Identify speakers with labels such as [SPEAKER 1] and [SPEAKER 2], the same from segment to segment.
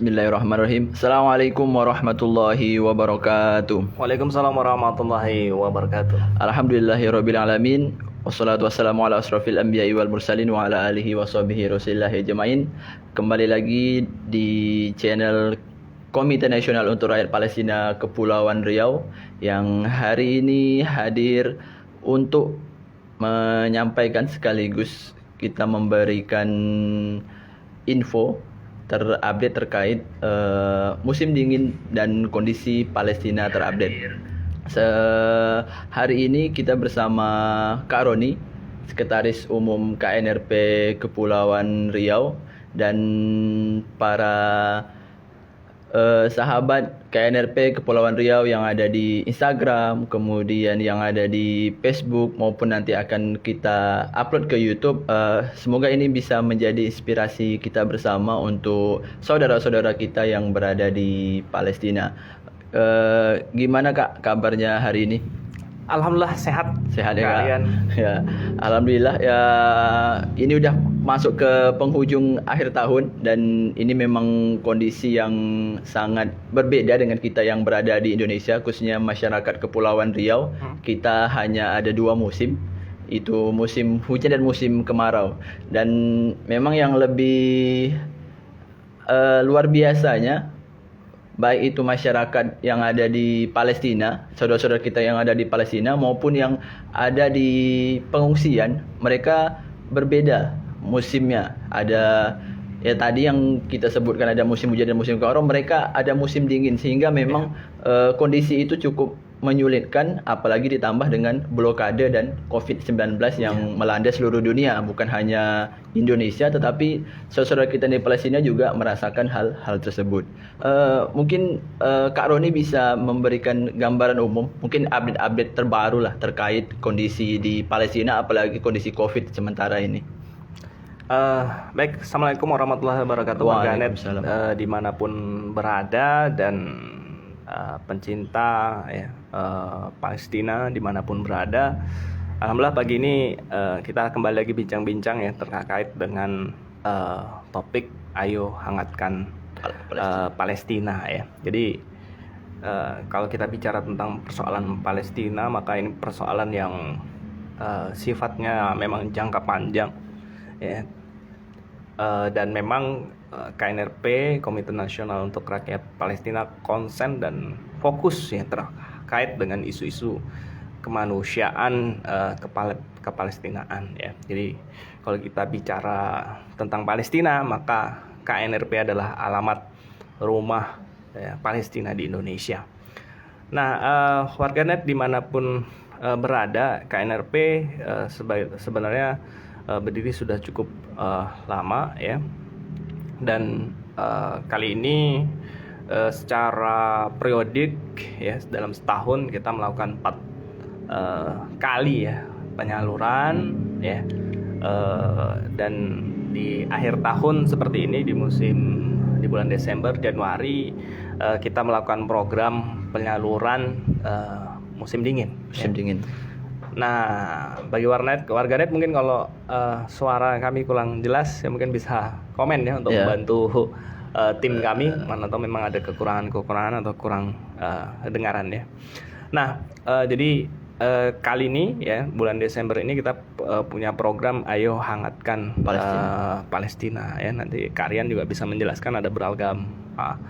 [SPEAKER 1] Bismillahirrahmanirrahim. Assalamualaikum warahmatullahi wabarakatuh.
[SPEAKER 2] Waalaikumsalam warahmatullahi wabarakatuh.
[SPEAKER 1] Alhamdulillahirabbil alamin. Wassalatu wassalamu ala asrofil anbiya'i wal mursalin wa ala alihi wa sahbihi rasulillahi ajmain. Kembali lagi di channel Komite Nasional untuk Rakyat Palestina Kepulauan Riau yang hari ini hadir untuk menyampaikan sekaligus kita memberikan info terupdate terkait musim dingin dan kondisi Palestina terupdate. Hari ini kita bersama Kak Roni, Sekretaris Umum KNRP Kepulauan Riau, dan para sahabat KNRP Kepulauan Riau yang ada di Instagram, kemudian yang ada di Facebook, maupun nanti akan kita upload ke YouTube. Semoga ini bisa menjadi inspirasi kita bersama untuk saudara-saudara kita yang berada di Palestina. Gimana Kak kabarnya hari ini?
[SPEAKER 2] Alhamdulillah sehat.
[SPEAKER 1] Sehat ya Kak?
[SPEAKER 2] Kalian?
[SPEAKER 1] Ya, alhamdulillah ya. Ini udah masuk ke penghujung akhir tahun dan ini memang kondisi yang sangat berbeda dengan kita yang berada di Indonesia, khususnya masyarakat Kepulauan Riau. Kita hanya ada 2 musim, itu musim hujan dan musim kemarau. Dan memang yang lebih luar biasanya, baik itu masyarakat yang ada di Palestina, saudara-saudara kita yang ada di Palestina maupun yang ada di pengungsian, mereka berbeda musimnya. Ada ya tadi yang kita sebutkan, ada musim hujan dan musim kemarau, mereka ada musim dingin, sehingga memang kondisi itu cukup menyulitkan, apalagi ditambah dengan blokade dan COVID-19 yang melanda seluruh dunia, bukan hanya Indonesia tetapi saudara kita di Palestina juga merasakan hal tersebut. Mungkin Kak Roni bisa memberikan gambaran umum, mungkin update terbaru lah terkait kondisi di Palestina, apalagi kondisi COVID sementara ini.
[SPEAKER 2] Baik, Assalamualaikum warahmatullahi wabarakatuh. Warganet dimanapun berada dan pencinta Palestina dimanapun berada, alhamdulillah pagi ini kita kembali lagi bincang-bincang ya terkait dengan topik ayo hangatkan Palestina ya. Jadi kalau kita bicara tentang persoalan Palestina, maka ini persoalan yang sifatnya memang jangka panjang ya. Dan memang KNRP, Komite Nasional untuk Rakyat Palestina, konsen dan fokus ya terkait dengan isu-isu kemanusiaan, kepalestinaan ya. Jadi kalau kita bicara tentang Palestina, maka KNRP adalah alamat rumah ya, Palestina di Indonesia. Nah, warganet dimanapun berada, KNRP sebenarnya berdiri sudah cukup lama ya, dan kali ini secara periodik ya, dalam setahun kita melakukan 4 kali ya penyaluran ya, dan di akhir tahun seperti ini di bulan Desember Januari kita melakukan program penyaluran musim dingin.
[SPEAKER 1] Dingin.
[SPEAKER 2] Nah, bagi warganet mungkin kalau suara kami kurang jelas ya mungkin bisa komen ya untuk membantu tim kami, atau memang ada kekurangan atau kurang kedengaran ya. Nah, jadi kali ini ya bulan Desember ini kita punya program ayo hangatkan Palestina ya. Nanti Karian juga bisa menjelaskan ada beragam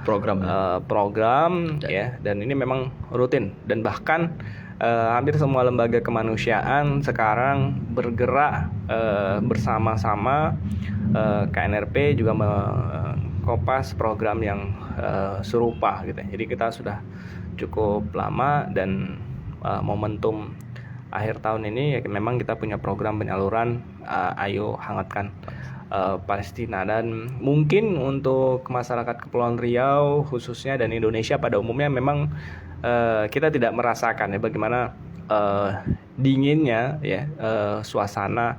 [SPEAKER 2] program ya, dan ini memang rutin dan bahkan hampir semua lembaga kemanusiaan sekarang bergerak bersama-sama. KNRP juga mengkopas program yang serupa gitu. Jadi kita sudah cukup lama, dan momentum akhir tahun ini ya, memang kita punya program penyaluran ayo hangatkan Palestina. Dan mungkin untuk masyarakat Kepulauan Riau khususnya dan Indonesia pada umumnya memang kita tidak merasakan ya bagaimana dinginnya ya suasana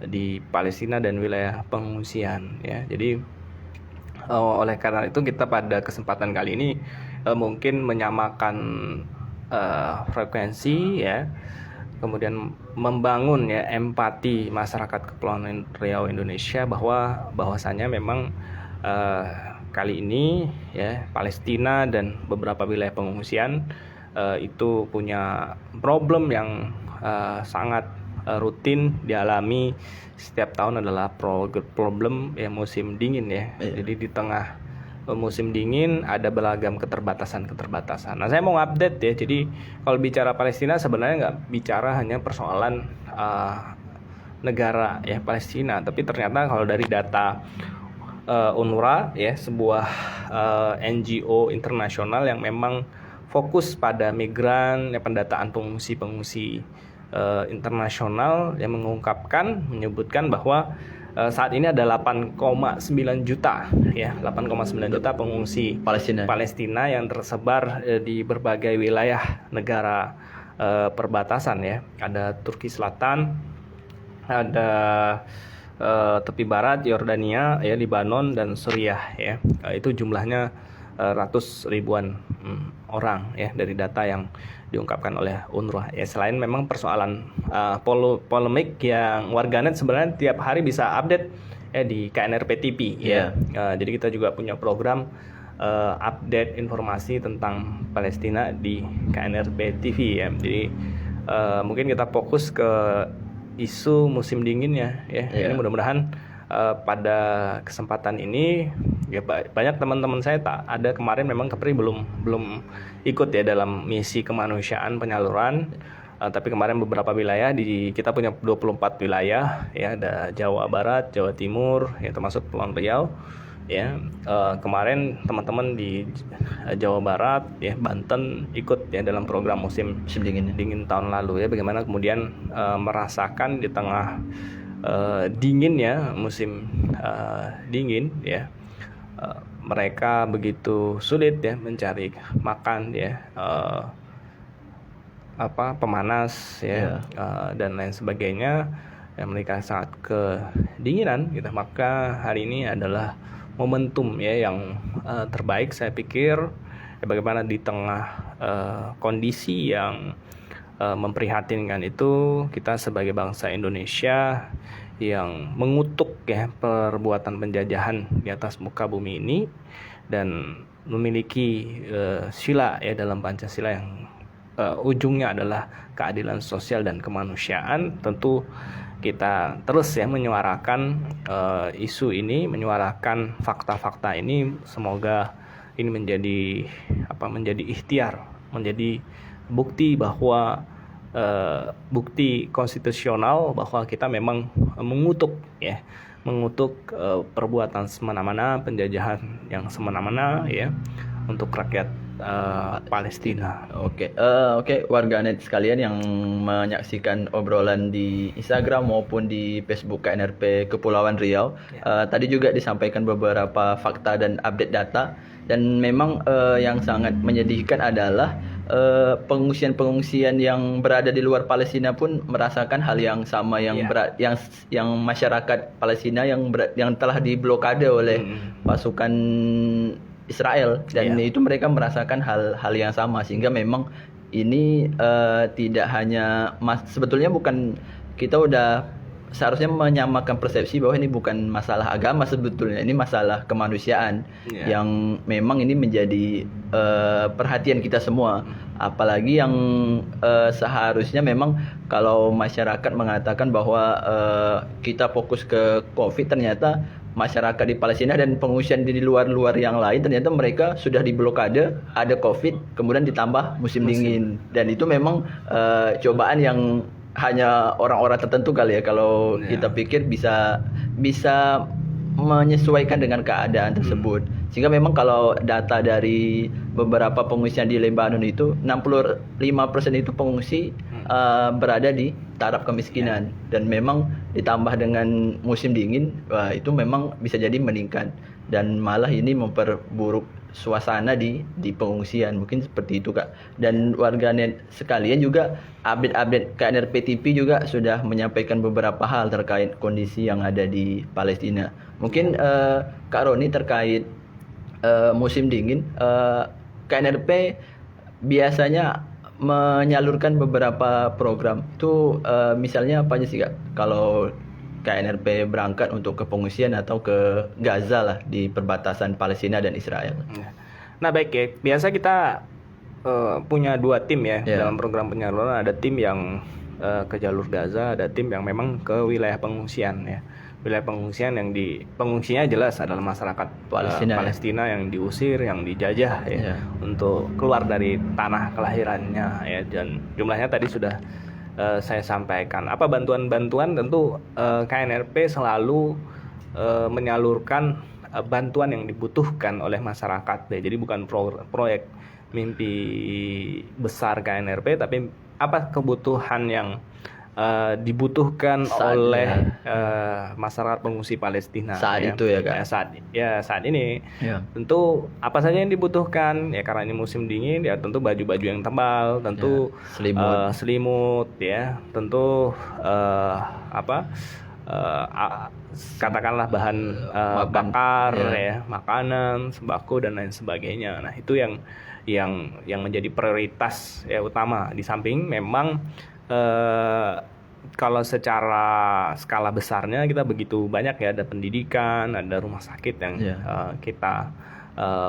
[SPEAKER 2] di Palestina dan wilayah pengungsian ya. Jadi oleh karena itu kita pada kesempatan kali ini mungkin menyamakan frekuensi ya, kemudian membangun ya empati masyarakat Kepulauan Riau Indonesia bahwasanya memang kali ini ya Palestina dan beberapa wilayah pengungsian itu punya problem yang sangat rutin dialami setiap tahun adalah problem ya musim dingin ya. Jadi di tengah musim dingin ada beragam keterbatasan. Nah, saya mau update ya. Jadi kalau bicara Palestina sebenarnya nggak bicara hanya persoalan negara ya Palestina, tapi ternyata kalau dari data UNRWA ya, sebuah NGO internasional yang memang fokus pada migran ya, pendataan pengungsi internasional yang menyebutkan bahwa saat ini ada 8,9 juta ya, 8,9 juta pengungsi Palestina yang tersebar di berbagai wilayah negara perbatasan ya. Ada Turki Selatan, ada tepi barat Yordania ya, Libanon dan Suriah ya. Itu jumlahnya ratus ribuan orang ya dari data yang diungkapkan oleh UNRWA ya. Selain memang persoalan polemik yang warganet sebenarnya tiap hari bisa update ya di KNRP TV ya. Jadi kita juga punya program update informasi tentang Palestina di KNRP TV ya. Jadi mungkin kita fokus ke isu musim dinginnya ya. Ini mudah-mudahan pada kesempatan ini ya banyak teman-teman saya tak ada kemarin memang Kepri belum ikut ya dalam misi kemanusiaan penyaluran, tapi kemarin beberapa wilayah kita punya 24 wilayah ya, ada Jawa Barat, Jawa Timur ya, termasuk Kepulauan Riau ya. Kemarin teman-teman di Jawa Barat ya, Banten ikut ya dalam program musim dingin tahun lalu ya. Bagaimana kemudian merasakan di tengah dingin ya, musim dingin ya, mereka begitu sulit ya mencari makan ya, pemanas ya, dan lain sebagainya ya, mereka sangat kedinginan gitu. Maka hari ini adalah momentum ya yang terbaik saya pikir ya, bagaimana di tengah kondisi yang memprihatinkan itu, kita sebagai bangsa Indonesia yang mengutuk ya perbuatan penjajahan di atas muka bumi ini dan memiliki sila ya dalam Pancasila yang ujungnya adalah keadilan sosial dan kemanusiaan. Tentu kita terus ya menyuarakan isu ini, menyuarakan fakta-fakta ini. Semoga ini menjadi ikhtiar, menjadi bukti bahwa bukti konstitusional bahwa kita memang mengutuk perbuatan semena-mena, penjajahan yang semena-mena ya untuk rakyat Palestina.
[SPEAKER 1] Oke, warganet sekalian yang menyaksikan obrolan di Instagram maupun di Facebook KNRP Kepulauan Riau, tadi juga disampaikan beberapa fakta dan update data, dan memang yang sangat menyedihkan adalah pengungsian yang berada di luar Palestina pun merasakan hal yang sama yang masyarakat Palestina yang telah diblokade oleh pasukan Israel, dan itu mereka merasakan hal yang sama, sehingga memang ini tidak hanya sebetulnya bukan, kita udah seharusnya menyamakan persepsi bahwa ini bukan masalah agama, sebetulnya ini masalah kemanusiaan yang memang ini menjadi perhatian kita semua. Apalagi yang seharusnya memang kalau masyarakat mengatakan bahwa kita fokus ke COVID, ternyata masyarakat di Palestina dan pengungsian di luar yang lain ternyata mereka sudah diblokade, ada COVID, kemudian ditambah musim dingin, dan itu memang cobaan yang hanya orang-orang tertentu kali ya, kalau kita pikir bisa menyesuaikan dengan keadaan tersebut. Sehingga memang kalau data dari beberapa pengungsian di Lebanon itu 65% itu pengungsi berada di taraf kemiskinan, dan memang ditambah dengan musim dingin, itu memang bisa jadi meningkat, dan malah ini memperburuk suasana di pengungsian. Mungkin seperti itu Kak. Dan warganet sekalian juga, update KNRP TV juga sudah menyampaikan beberapa hal terkait kondisi yang ada di Palestina. Mungkin Kak Roni terkait musim dingin, KNRP biasanya menyalurkan beberapa program itu, misalnya apa aja sih Kak? Kalau KNRP berangkat untuk ke pengungsian atau ke Gaza lah di perbatasan Palestina dan Israel.
[SPEAKER 2] Nah baik ya, biasa kita punya 2 tim ya dalam program penyaluran. Ada tim yang ke jalur Gaza, ada tim yang memang ke wilayah pengungsian ya. Wilayah pengungsian yang pengungsinya jelas adalah masyarakat Palestina yang diusir, yang dijajah ya, untuk keluar dari tanah kelahirannya ya. Dan jumlahnya tadi sudah saya sampaikan. Apa bantuan-bantuan? Tentu KNRP selalu menyalurkan bantuan yang dibutuhkan oleh masyarakat ya. Jadi bukan proyek mimpi besar KNRP, tapi apa kebutuhan yang dibutuhkan oleh masyarakat pengungsi Palestina
[SPEAKER 1] saat itu ya Kak?
[SPEAKER 2] Saat ini tentu apa saja yang dibutuhkan ya, karena ini musim dingin ya, tentu baju-baju yang tebal, tentu selimut ya, tentu katakanlah bahan bakar ya, makanan, sembako dan lain sebagainya. Nah itu yang menjadi prioritas ya utama, di samping memang kalau secara skala besarnya kita begitu banyak ya, ada pendidikan, ada rumah sakit yang kita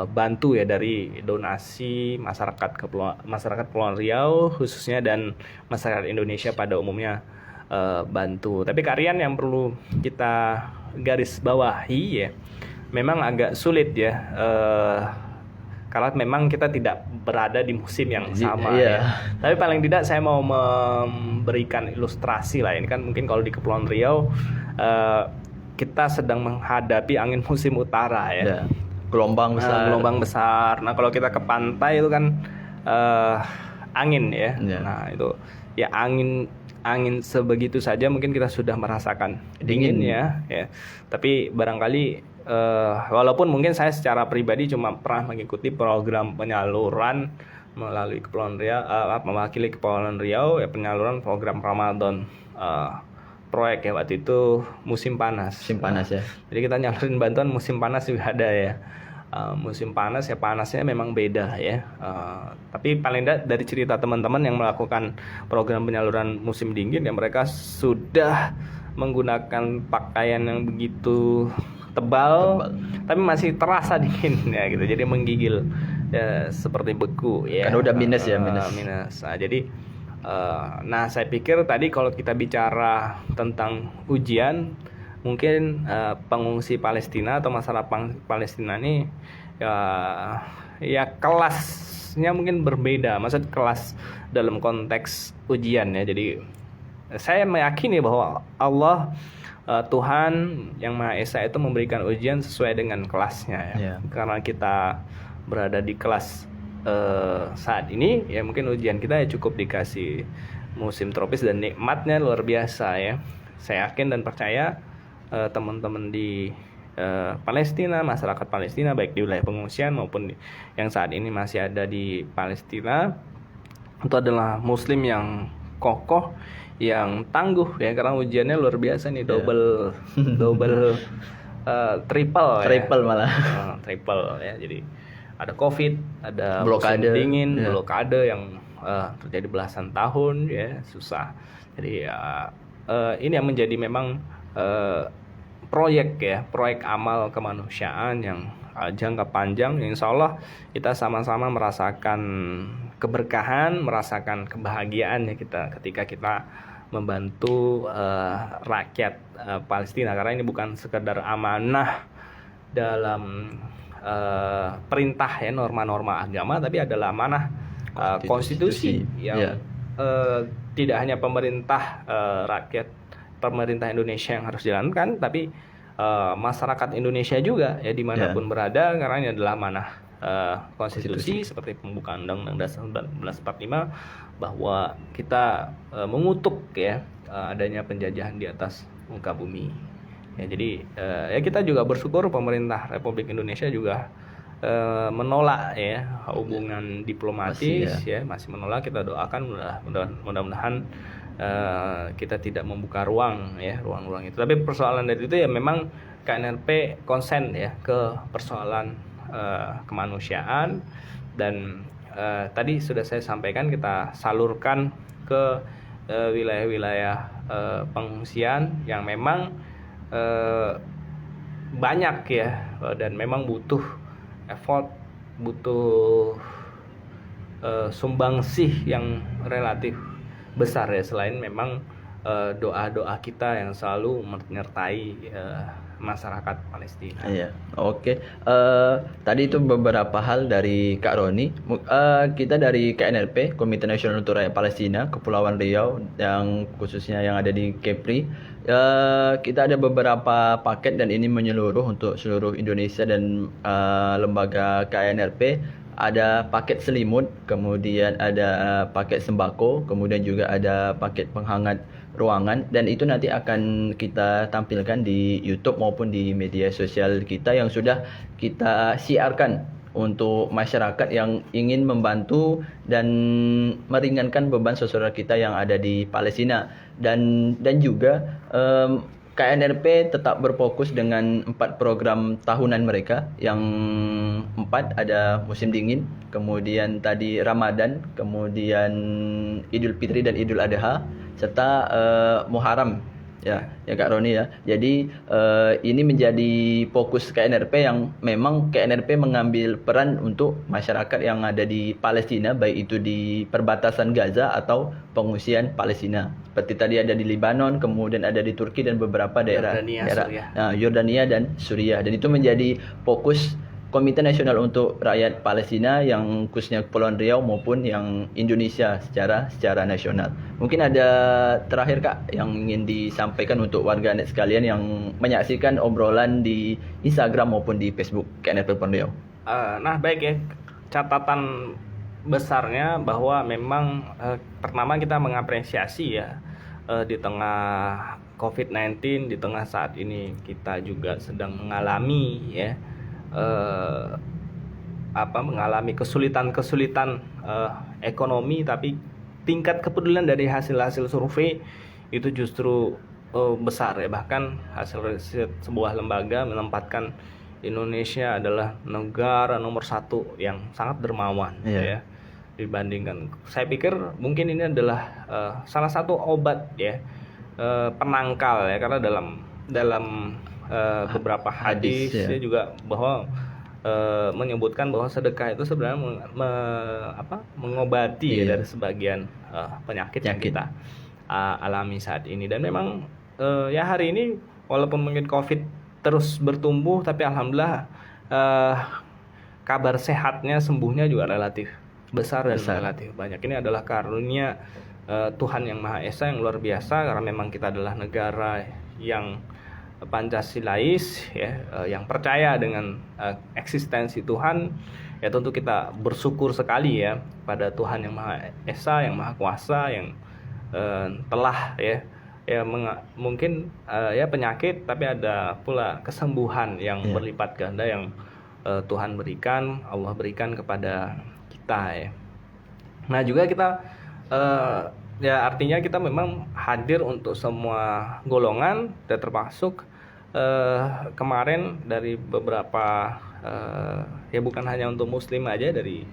[SPEAKER 2] bantu ya dari donasi masyarakat Kepulauan Riau khususnya, dan masyarakat Indonesia pada umumnya bantu. Tapi Kak Rian, yang perlu kita garis bawahi ya, memang agak sulit ya, karena memang kita tidak berada di musim yang sama ya. Tapi paling tidak saya mau memberikan ilustrasi lah. Ini kan mungkin kalau di Kepulauan Riau kita sedang menghadapi angin musim utara ya.
[SPEAKER 1] Gelombang
[SPEAKER 2] besar. Nah kalau kita ke pantai itu kan angin ya. Nah itu ya angin sebegitu saja mungkin kita sudah merasakan dingin ya. Tapi barangkali walaupun mungkin saya secara pribadi cuma pernah mengikuti program penyaluran melalui Kepulauan Riau, mewakili Kepulauan Riau ya, penyaluran program Ramadan proyek ya, waktu itu musim panas ya. Jadi kita nyalurin bantuan musim panas juga ada ya. Musim panas ya, panasnya memang beda ya. Tapi paling tidak dari cerita teman-teman yang melakukan program penyaluran musim dingin ya, mereka sudah menggunakan pakaian yang begitu tebal, tapi masih terasa dingin ya gitu. Jadi menggigil ya, seperti beku ya.
[SPEAKER 1] Kan udah minus.
[SPEAKER 2] Nah, jadi saya pikir tadi kalau kita bicara tentang ujian, mungkin pengungsi Palestina atau masyarakat Palestina ini ya kelasnya mungkin berbeda. Maksud kelas dalam konteks ujian ya. Jadi saya meyakini bahwa Allah Tuhan yang Maha Esa itu memberikan ujian sesuai dengan kelasnya ya. Karena kita berada di kelas saat ini ya, mungkin ujian kita ya cukup dikasih musim tropis dan nikmatnya luar biasa ya. Saya yakin dan percaya teman-teman di Palestina, masyarakat Palestina baik di wilayah pengungsian maupun yang saat ini masih ada di Palestina, itu adalah muslim yang kokoh, yang tangguh ya, karena ujiannya luar biasa nih, double triple malah. Triple ya. Jadi ada Covid, ada
[SPEAKER 1] blokade
[SPEAKER 2] dingin, blokade yang terjadi belasan tahun ya, susah. Jadi ini yang menjadi memang proyek amal kemanusiaan yang jangka panjang. Insya Allah kita sama-sama merasakan keberkahan, merasakan kebahagiaan ya kita ketika kita membantu rakyat Palestina, karena ini bukan sekedar amanah dalam perintah ya, norma-norma agama, tapi adalah amanah konstitusi yang tidak hanya pemerintah pemerintah Indonesia yang harus jalankan, tapi masyarakat Indonesia juga ya, dimanapun berada, karena ini adalah amanah konstitusi seperti pembukaan Undang-Undang Dasar 1945 bahwa kita mengutuk ya adanya penjajahan di atas muka bumi ya. Jadi ya kita juga bersyukur pemerintah Republik Indonesia juga menolak ya hubungan diplomatis masih menolak. Kita doakan mudah-mudahan kita tidak membuka ruang itu. Tapi persoalan dari itu ya memang KNRP konsen ya ke persoalan kemanusiaan, dan tadi sudah saya sampaikan kita salurkan ke wilayah-wilayah pengungsian yang memang banyak ya, dan memang butuh effort, butuh sumbangsih yang relatif besar ya, selain memang doa-doa kita yang selalu menyertai masyarakat Palestina.
[SPEAKER 1] Iya, oke. Tadi itu beberapa hal dari Kak Roni. Kita dari KNRP, Komite Nasional untuk Rakyat Palestina, Kepulauan Riau, yang khususnya yang ada di Kepri. Kita ada beberapa paket dan ini menyeluruh untuk seluruh Indonesia dan lembaga KNRP. Ada paket selimut, kemudian ada paket sembako, kemudian juga ada paket penghangat ruangan, dan itu nanti akan kita tampilkan di YouTube maupun di media sosial kita yang sudah kita siarkan untuk masyarakat yang ingin membantu dan meringankan beban saudara kita yang ada di Palestina. Dan juga KNRP tetap berfokus dengan 4 program tahunan mereka. Yang 4 ada musim dingin, kemudian tadi Ramadan, kemudian Idul Fitri dan Idul Adha, serta Muharram ya Kak Roni ya. Jadi ini menjadi fokus KNRP yang memang KNRP mengambil peran untuk masyarakat yang ada di Palestina, baik itu di perbatasan Gaza atau pengungsian Palestina. Seperti tadi ada di Lebanon, kemudian ada di Turki dan beberapa daerah Yordania dan Suriah. Dan itu menjadi fokus Komite Nasional untuk Rakyat Palestina yang khususnya Kepulauan Riau maupun yang Indonesia secara nasional. Mungkin ada terakhir Kak yang ingin disampaikan untuk warganet sekalian yang menyaksikan obrolan di Instagram maupun di Facebook KNRP Kepulauan Riau.
[SPEAKER 2] Nah baik ya, catatan besarnya bahwa memang pertama kita mengapresiasi ya, di tengah COVID-19, di tengah saat ini kita juga sedang mengalami ya mengalami kesulitan ekonomi, tapi tingkat kepedulian dari hasil survei itu justru besar ya. Bahkan hasil riset sebuah lembaga menempatkan Indonesia adalah negara nomor 1 yang sangat dermawan ya dibandingkan. Saya pikir mungkin ini adalah salah satu obat ya, penangkal ya, karena dalam beberapa hadis ya juga bahwa menyebutkan bahwa sedekah itu sebenarnya mengobati dari sebagian penyakit yang kita alami saat ini. Dan memang ya hari ini walaupun mungkin COVID terus bertumbuh, tapi alhamdulillah kabar sehatnya, sembuhnya juga relatif besar dan relatif banyak. Ini adalah karunia Tuhan yang Maha Esa yang luar biasa, karena memang kita adalah negara yang Pancasilais ya, yang percaya dengan eksistensi Tuhan. Ya tentu kita bersyukur sekali ya pada Tuhan yang Maha Esa, yang Maha Kuasa, yang telah mungkin ya penyakit, tapi ada pula kesembuhan yang berlipat ganda yang Tuhan berikan, Allah berikan kepada kita ya. Nah juga kita ya artinya kita memang hadir untuk semua golongan, dan termasuk kemarin dari beberapa ya bukan hanya untuk Muslim aja, dari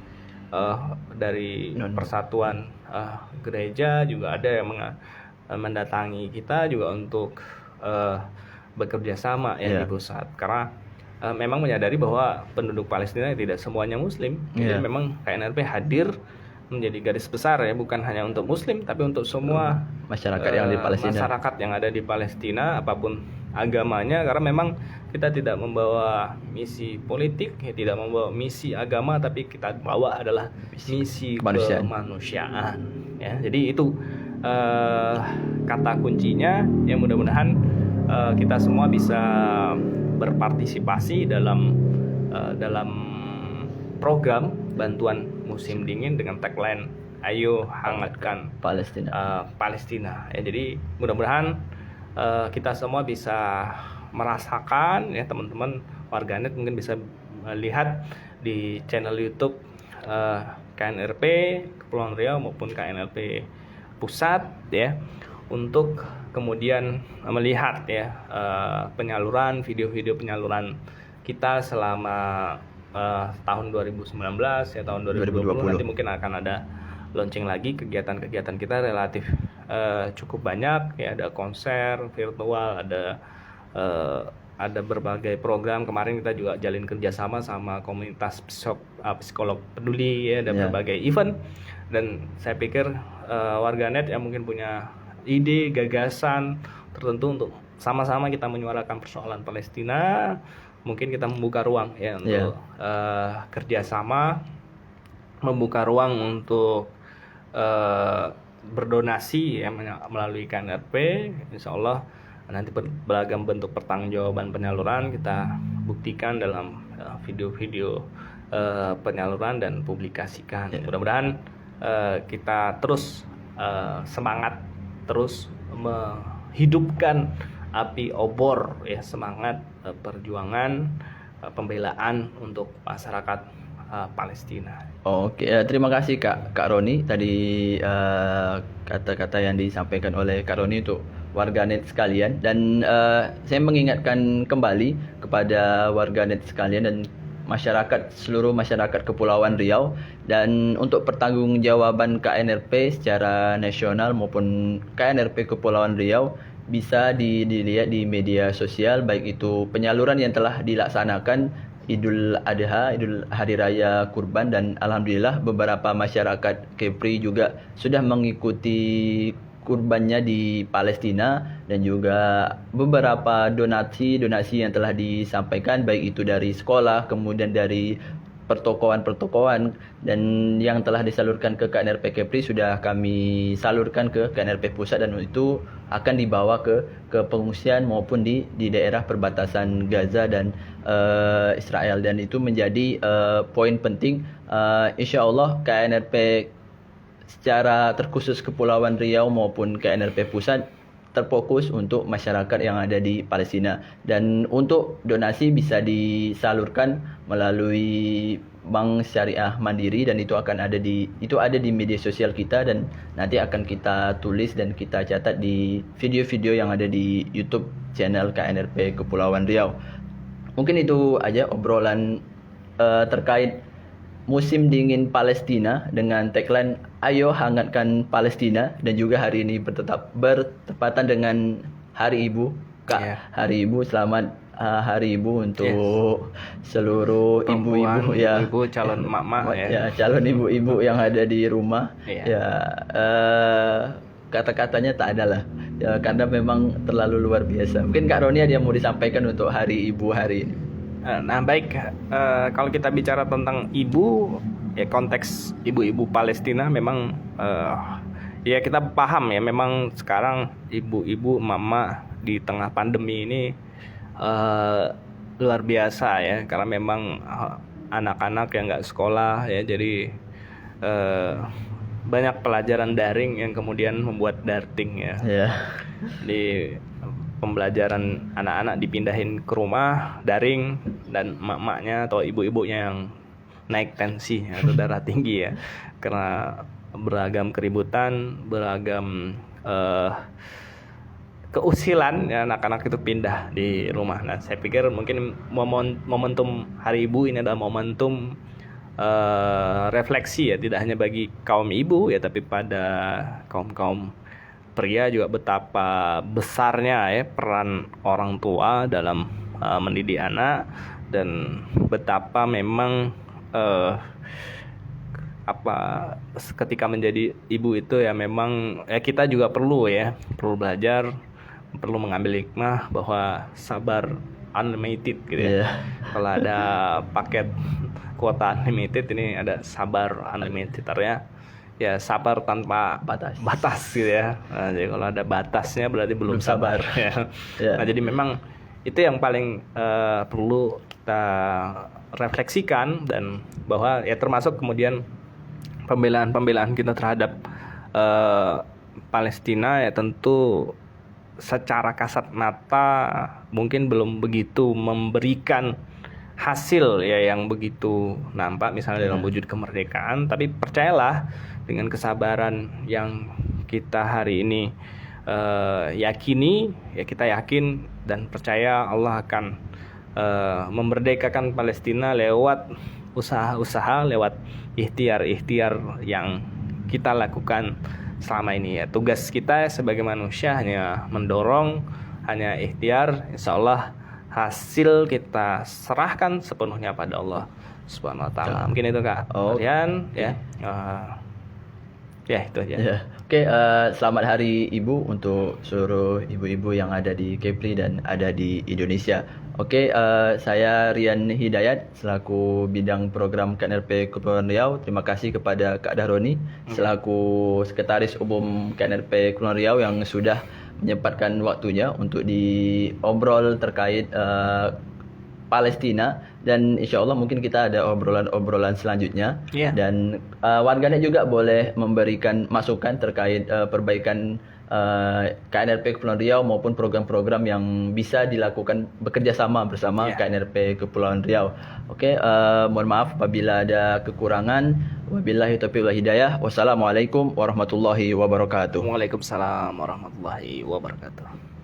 [SPEAKER 2] persatuan gereja juga ada yang mendatangi kita juga untuk bekerja sama ya di pusat, karena memang menyadari bahwa penduduk Palestina tidak semuanya Muslim. Jadi memang KNRP hadir menjadi garis besar ya, bukan hanya untuk Muslim tapi untuk semua
[SPEAKER 1] masyarakat yang di Palestina.
[SPEAKER 2] Masyarakat yang ada di Palestina apapun agamanya, karena memang kita tidak membawa misi politik ya, tidak membawa misi agama, tapi kita bawa adalah misi kemanusiaan ya. Jadi itu kata kuncinya ya, mudah-mudahan kita semua bisa berpartisipasi dalam program bantuan musim dingin dengan tagline ayo hangatkan Palestina ya. Jadi mudah-mudahan kita semua bisa merasakan ya, teman-teman warganet mungkin bisa lihat di channel YouTube KNRP Kepulauan Riau maupun KNRP Pusat ya, untuk kemudian melihat ya penyaluran video-video penyaluran kita selama tahun 2019 ya, tahun 2020 nanti mungkin akan ada launching lagi kegiatan-kegiatan kita relatif cukup banyak ya, ada konser virtual, ada berbagai program. Kemarin kita juga jalin kerjasama sama komunitas psikolog peduli ya, ada berbagai event. Dan saya pikir warganet yang mungkin punya ide, gagasan tertentu untuk sama-sama kita menyuarakan persoalan Palestina, mungkin kita membuka ruang ya untuk kerjasama, membuka ruang untuk berdonasi ya melalui KNRP. Insya Allah nanti beragam bentuk pertanggungjawaban penyaluran kita buktikan dalam video-video penyaluran dan publikasikan. Mudah-mudahan kita terus semangat, terus menghidupkan api obor ya, semangat perjuangan pembelaan untuk masyarakat Palestina.
[SPEAKER 1] Oke, terima kasih Kak Roni tadi kata-kata yang disampaikan oleh Kak Roni untuk warganet sekalian, dan saya mengingatkan kembali kepada warganet sekalian dan seluruh masyarakat Kepulauan Riau, dan untuk pertanggungjawaban KNRP secara nasional maupun KNRP Kepulauan Riau bisa dilihat di media sosial, baik itu penyaluran yang telah dilaksanakan Idul Adha, Idul Hari Raya Kurban, dan alhamdulillah beberapa masyarakat Kepri juga sudah mengikuti kurbannya di Palestina, dan juga beberapa donasi yang telah disampaikan baik itu dari sekolah, kemudian dari pertokoan dan yang telah disalurkan ke KNRP Kepri sudah kami salurkan ke KNRP Pusat, dan itu akan dibawa ke pengungsian maupun di daerah perbatasan Gaza dan Israel, dan itu menjadi poin penting. Insya Allah KNRP secara terkhusus Kepulauan Riau maupun KNRP Pusat terfokus untuk masyarakat yang ada di Palestina, dan untuk donasi bisa disalurkan melalui Bank Syariah Mandiri, dan itu ada di media sosial kita, dan nanti akan kita tulis dan kita catat di video-video yang ada di YouTube channel KNRP Kepulauan Riau. Mungkin itu aja obrolan terkait musim dingin Palestina dengan tagline "Ayo hangatkan Palestina", dan juga hari ini bertepatan dengan Hari Ibu. Kak, Hari Ibu, selamat Hari Ibu untuk seluruh ibu-ibu ya,
[SPEAKER 2] ibu calon emak-emak
[SPEAKER 1] ya, calon ibu-ibu yang ada di rumah. Kata-katanya tak ada lah ya, karena memang terlalu luar biasa. Mungkin Kak Roni ada yang mau disampaikan untuk Hari Ibu hari ini.
[SPEAKER 2] Nah baik, kalau kita bicara tentang ibu ya, konteks ibu-ibu Palestina memang ya kita paham ya, memang sekarang ibu-ibu mama di tengah pandemi ini luar biasa ya, karena memang anak-anak yang nggak sekolah ya, jadi banyak pelajaran daring yang kemudian membuat darting ya. Di pembelajaran anak-anak dipindahin ke rumah daring, dan emak-emaknya atau ibu-ibunya yang naik tensi atau darah tinggi ya, karena beragam keributan, beragam keusilan ya, anak-anak itu pindah di rumah. Nah saya pikir mungkin momentum Hari Ibu ini adalah momentum refleksi ya, tidak hanya bagi kaum ibu ya, tapi pada kaum pria juga betapa besarnya ya peran orang tua dalam mendidik anak, dan betapa memang ketika menjadi ibu itu ya memang ya kita juga perlu belajar, perlu mengambil hikmah bahwa sabar unlimited gitu ya. Kalau ada paket kuota unlimited, ini ada sabar unlimited ya, sabar tanpa batas gitu ya. Nah, jadi kalau ada batasnya berarti belum sabar ya. Nah jadi memang itu yang paling perlu kita refleksikan, dan bahwa ya termasuk kemudian pembelaan kita terhadap Palestina ya, tentu secara kasat mata mungkin belum begitu memberikan hasil ya yang begitu nampak misalnya dalam wujud kemerdekaan, tapi percayalah dengan kesabaran yang kita hari ini yakini ya, kita yakin dan percaya Allah akan memerdekakan Palestina lewat usaha-usaha, lewat ikhtiar-ikhtiar yang kita lakukan selama ini ya. Tugas kita sebagai manusia hanya mendorong, hanya ikhtiar. Insya Allah hasil kita serahkan sepenuhnya pada Allah Subhanahu Wa Taala. Mungkin itu Kak. Kemudian ya. Ya itu aja.
[SPEAKER 1] Ya. Oke, selamat Hari Ibu untuk seluruh ibu-ibu yang ada di Kepri dan ada di Indonesia. Oke, saya Rian Hidayat selaku bidang program KNRP Kepulauan Riau. Terima kasih kepada Kak Dahroni selaku Sekretaris Umum KNRP Kepulauan Riau yang sudah menyempatkan waktunya untuk diobrol terkait Palestina, dan insya Allah mungkin kita ada obrolan-obrolan selanjutnya. Dan warganet juga boleh memberikan masukan terkait perbaikan KNRP Kepulauan Riau maupun program-program yang bisa dilakukan bekerja sama bersama KNRP Kepulauan Riau. Oke, mohon maaf apabila ada kekurangan. Wabillahi taufiq wal hidayah. Wassalamualaikum warahmatullahi wabarakatuh.
[SPEAKER 2] Waalaikumsalam warahmatullahi wabarakatuh.